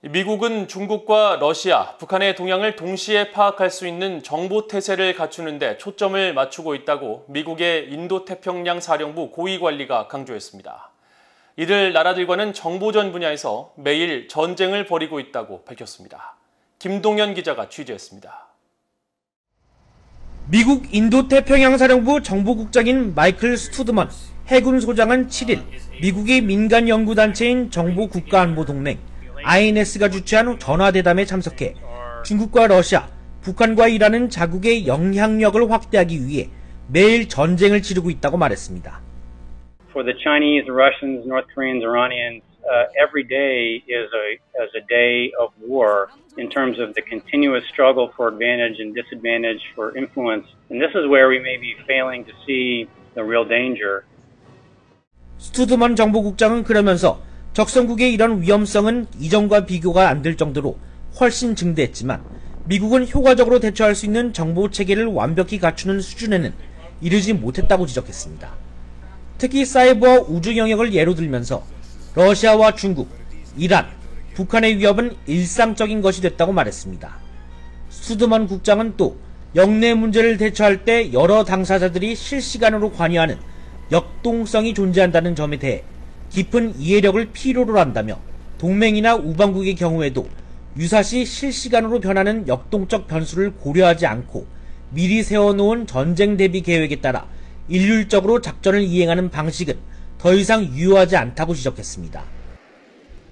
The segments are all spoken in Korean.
미국은 중국과 러시아, 북한의 동향을 동시에 파악할 수 있는 정보태세를 갖추는 데 초점을 맞추고 있다고 미국의 인도태평양 사령부 고위관리가 강조했습니다. 이들 나라들과는 정보전 분야에서 매일 전쟁을 벌이고 있다고 밝혔습니다. 김동현 기자가 취재했습니다. 미국 인도태평양 사령부 정보국장인 마이클 스투드먼 해군 소장은 7일 미국의 민간 연구단체인 정보국가안보동맹 INS가 주최한 전화대담에 참석해 중국과 러시아, 북한과 이란은 자국의 영향력을 확대하기 위해 매일 전쟁을 치르고 있다고 말했습니다. For the Chinese, the Russians, North Koreans, Iranians, every day is a day of war in terms of the continuous struggle for advantage and disadvantage for influence. And this is where we may be failing to see the real danger. 스투드먼 정보국장은 그러면서 적성국의 이런 위험성은 이전과 비교가 안 될 정도로 훨씬 증대했지만 미국은 효과적으로 대처할 수 있는 정보체계를 완벽히 갖추는 수준에는 이르지 못했다고 지적했습니다. 특히 사이버 우주 영역을 예로 들면서 러시아와 중국, 이란, 북한의 위협은 일상적인 것이 됐다고 말했습니다. 스투드먼 국장은 또 영내 문제를 대처할 때 여러 당사자들이 실시간으로 관여하는 역동성이 존재한다는 점에 대해 깊은 이해력을 필요로 한다며 동맹이나 우방국의 경우에도 유사시 실시간으로 변하는 역동적 변수를 고려하지 않고 미리 세워놓은 전쟁 대비 계획에 따라 일률적으로 작전을 이행하는 방식은 더 이상 유효하지 않다고 지적했습니다.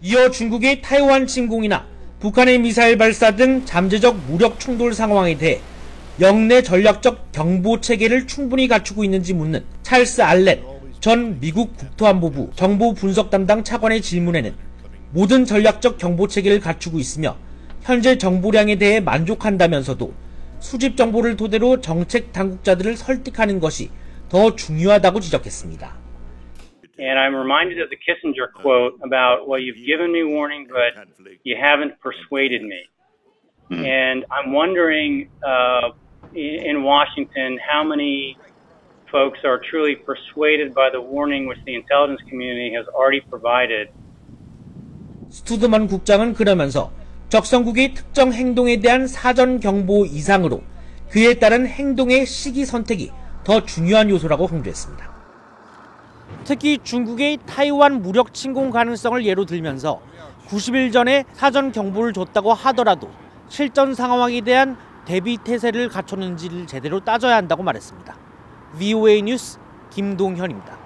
이어 중국의 타이완 침공이나 북한의 미사일 발사 등 잠재적 무력 충돌 상황에 대해 영내 전략적 경보 체계를 충분히 갖추고 있는지 묻는 찰스 알렌 전 미국 국토안보부 정보 분석 담당 차관의 질문에는 모든 전략적 경보 체계를 갖추고 있으며 현재 정보량에 대해 만족한다면서도 수집 정보를 토대로 정책 당국자들을 설득하는 것이 더 중요하다고 지적했습니다. And I'm reminded of the Kissinger quote about, well, you've given me warning, but you haven't persuaded me. And I'm wondering in Washington how many folks are truly persuaded by the warning which the intelligence community has already provided. 스투드먼 국장은 그러면서 적성국의 특정 행동에 대한 사전 경보 이상으로 그에 따른 행동의 시기 선택이 더 중요한 요소라고 강조했습니다. 특히 중국의 타이완 무력 침공 가능성을 예로 들면서 90일 전에 사전 경보를 줬다고 하더라도 실전 상황에 대한 대비 태세를 갖췄는지를 제대로 따져야 한다고 말했습니다. VOA 뉴스 김동현입니다.